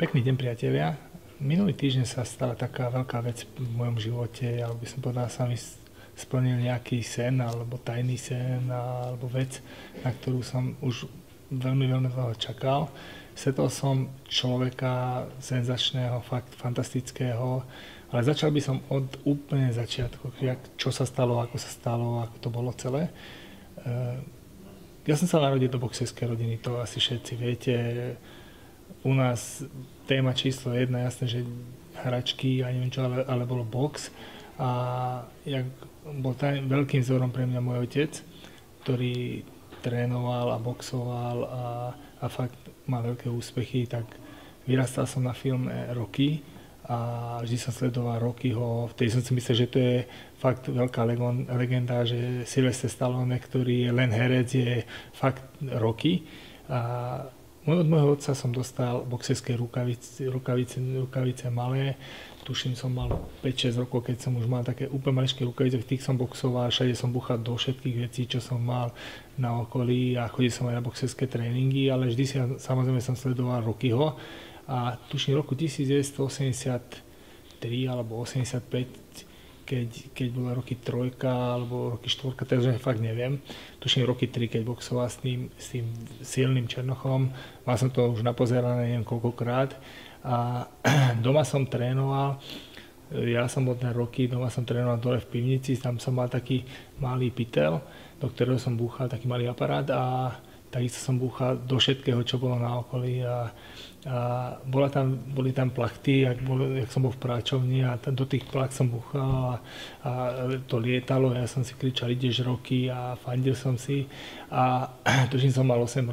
Pekný deň, priatelia. Minulý týždeň sa stala taká veľká vec v mojom živote, alebo by som povedal, sa mi splnil nejaký sen, alebo tajný sen, alebo vec, na ktorú som už veľmi dlho čakal. Stretol som človeka senzačného, fakt fantastického, ale začal by som od úplne začiatku, čo sa stalo, ako to bolo celé. Ja som sa narodil do boxerskej rodiny, to asi všetci viete. U nás téma číslo 1, jasné, že hračky a neviem čo, ale bolo box. A bol veľkým vzorom pre mňa môj otec, ktorý trénoval a boxoval a fakt mal veľké úspechy, tak vyrastal som na filme Rocky a vždy som sledoval Rockyho. Vtedy som si myslel, že to je fakt veľká legenda, že Sylvester Stallone, ktorý je len herec, je fakt Rocky. A od môjho otca som dostal boxerské rukavice malé. Tuším, som mal 5-6 rokov, keď som už mal také úplne maličké rukavice, v tých som boxoval, všade som buchal do všetkých vecí, čo som mal na okolí a chodil som aj na boxerské tréningy, ale vždy samozrejme som sledoval Rockyho a tuším v roku 1983 alebo 85, keď bola Rocky 3 alebo Rocky 4, takže fakt neviem. Tuším Rocky 3, keď boxoval s tým silným Černochom. Mal som to už napozerané neviem koľkokrát. A doma som trénoval, ja som bol ten Rocky, doma som trénoval dole v pivnici, tam som mal taký malý pytel, do ktorého som búchal taký malý aparát a takisto som búchal do všetkého, čo bolo na okolí a boli tam plachty, jak som bol v práčovni a do tých placht som búchal a to lietalo, ja som si kričal, ideš Rocky a fandil som si a tužím som mal 7-8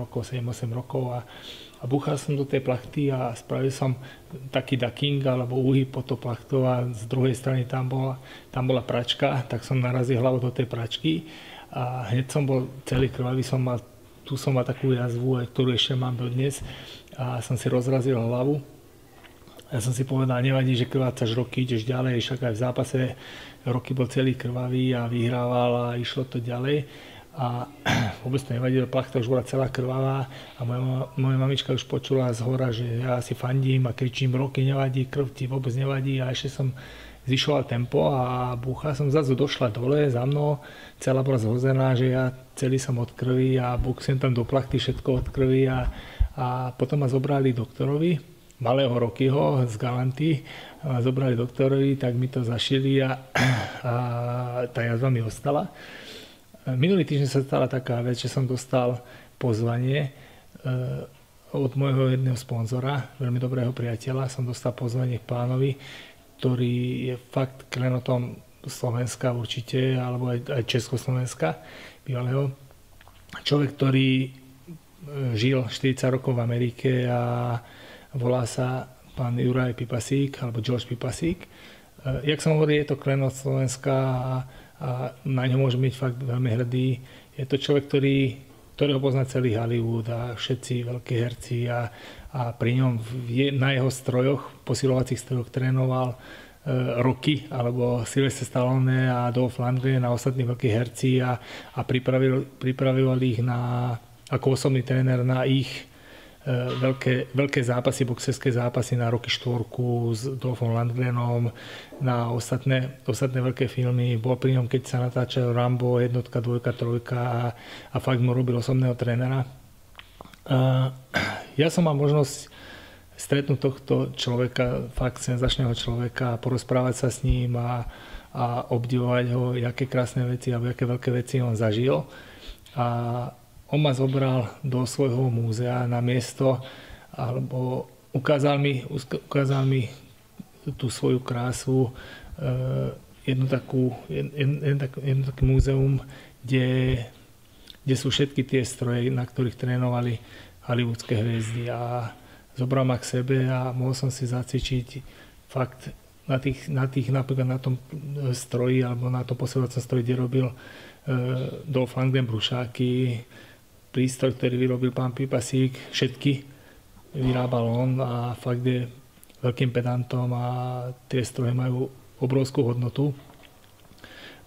rokov a búchal som do tej plachty a spravil som taký ducking alebo úhyb po to plachtou a z druhej strany tam bola pračka, tak som narazil hlavu do tej pračky a hneď som bol celý krvavý, tu som mal takú jazvu, ktorú ešte mám dodnes a som si rozrazil hlavu. Ja som si povedal, nevadí, že krvácaš Rocky, ideš ďalej, však aj v zápase Rocky bol celý krvavý a vyhrával a išlo to ďalej. A vôbec to nevadilo, plachta už bola celá krvavá a moja mamička už počula z hora, že ja si fandím a kričím Rocky, nevadí, krv ti vôbec nevadí a ešte som zvyšoval tempo a búcha som zrazu došla dole za mnou, celá bola zhozená, že ja celý som od krvi a búcham tam do plachty všetko od krvi a potom ma zobrali doktorovi, malého Rockyho z Galanty, zobrali doktorovi, tak mi to zašili a tá jazva mi ostala. Minulý týždeň sa stala taká vec, že som dostal pozvanie od môjho jedného sponzora, veľmi dobrého priateľa. Som dostal pozvanie k pánovi, ktorý je fakt klenotom Slovenska určite, alebo aj Československa bývalého. Človek, ktorý žil 40 rokov v Amerike a volá sa pán Juraj Pipasík, alebo George Pipasík. Jak som hovoril, je to klenot Slovenska a na ňo môžem byť fakt veľmi hrdý. Je to človek, ktorého pozná celý Hollywood a všetci veľkí herci a pri ňom na jeho strojoch, posilovacích strojoch trénoval Rocky alebo Sylvester Stallone a Dolph Lundgren a ostatní veľkí herci a pripravil ich ako osobný tréner na ich veľké zápasy, boxerské zápasy na Rocky 4 s Dolphom Lundgrenom, na ostatné veľké filmy. Bol pri ňom, keď sa natáčal Rambo 1, 2, 3 a fakt mu robil osobného trénera. Ja som mal možnosť stretnúť tohto človeka, fakt senzačného človeka, porozprávať sa s ním a obdivovať ho, aké krásne veci alebo aké veľké veci on zažil. A on ma zobral do svojho múzea na miesto, alebo ukázal mi tú svoju krásu, jedno také múzeum, kde sú všetky tie stroje, na ktorých trénovali hollywoodske hviezdy. A zobral ma k sebe a mohol som si zacvičiť fakt napríklad na tom stroji, alebo na tom posilovacom stroji, kde robil Dolph Lundgren brušáky, prístroj, ktorý vyrobil pán Pipasík, všetky vyrábal on a fakt je veľkým pedantom a tie stroje majú obrovskú hodnotu.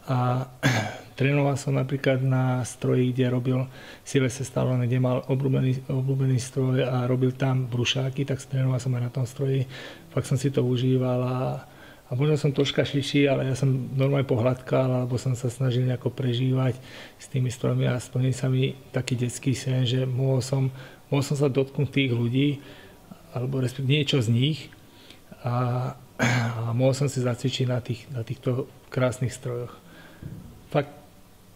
A trénoval som napríklad na stroji, kde robil Sylvester Stallone, kde mal obľúbený stroj a robil tam brušáky, tak trénoval som aj na tom stroji. Fakt som si to užíval a možno som troška širší, ale ja som normálne pohľadkal, alebo som sa snažil nejako prežívať s tými strojmi a splnil sa mi taký detský sen, že mohol som sa dotknúť tých ľudí, alebo respektíve niečo z nich a mohol som si zacvičiť na týchto krásnych strojoch. Fakt,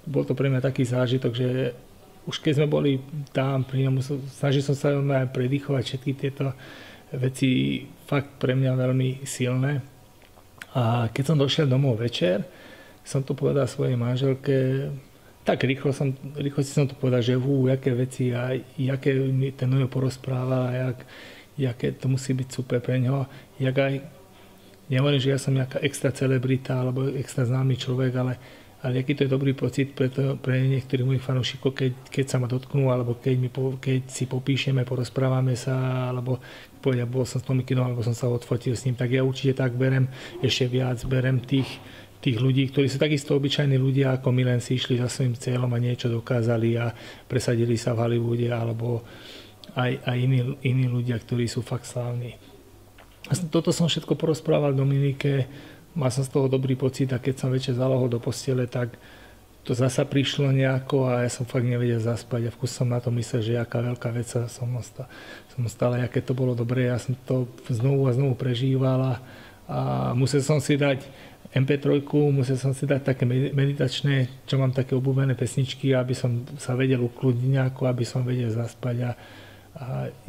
bol to pre mňa taký zážitok, že už keď sme boli tam pri ňom, snažil som sa aj predýchovať všetky tieto veci, fakt pre mňa veľmi silné. A keď som došiel domov večer, som to povedal svojej manželke, tak rýchlo si som to povedal, že aké veci a aké mi ten Nujo porozprával a jaké to musí byť super pre ňoho. Nehovorím, že ja som nejaká extra celebrita alebo extra známy človek, ale aký to je dobrý pocit pre niektorých mojich fanúšikov, keď sa ma dotknú, alebo keď si popíšeme, porozprávame sa, alebo povedia, bol som s Tomikinom, alebo som sa odfotil s ním, tak ja určite tak berem ešte viac, berem tých ľudí, ktorí sú takisto obyčajní ľudia, ako my, len si išli za svojím cieľom a niečo dokázali a presadili sa v Hollywoode, alebo aj iní ľudia, ktorí sú fakt slávni. Toto som všetko porozprával Dominike, mal som z toho dobrý pocit a keď som večer zalohol do postele, tak to zasa prišlo nejako a ja som fakt nevedel zaspať a vkus som na to myslel, že aká veľká vec som stále, aké to bolo dobré, ja som to znovu a znovu prežíval a musel som si dať MP3, musel som si dať také meditačné, čo mám také obľúbené pesničky, aby som sa vedel ukludniť nejako, aby som vedel zaspať a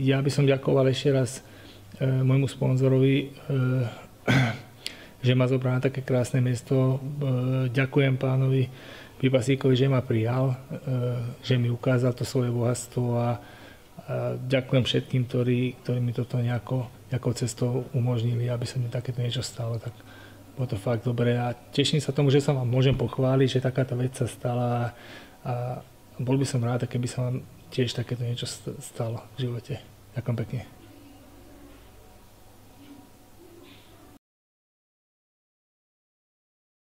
ja by som ďakoval ešte raz môjmu sponzorovi, že ma zobral na také krásne miesto. Ďakujem pánovi Pipasíkovi, že ma prijal, že mi ukázal to svoje bohatstvo a ďakujem všetkým, ktorí mi toto nejakou cestou umožnili, aby sa mi takéto niečo stalo. Tak bolo to fakt dobré a teším sa tomu, že sa vám môžem pochváliť, že takáto vec sa stala a bol by som rád, keby sa vám tiež takéto niečo stalo v živote. Ďakujem pekne.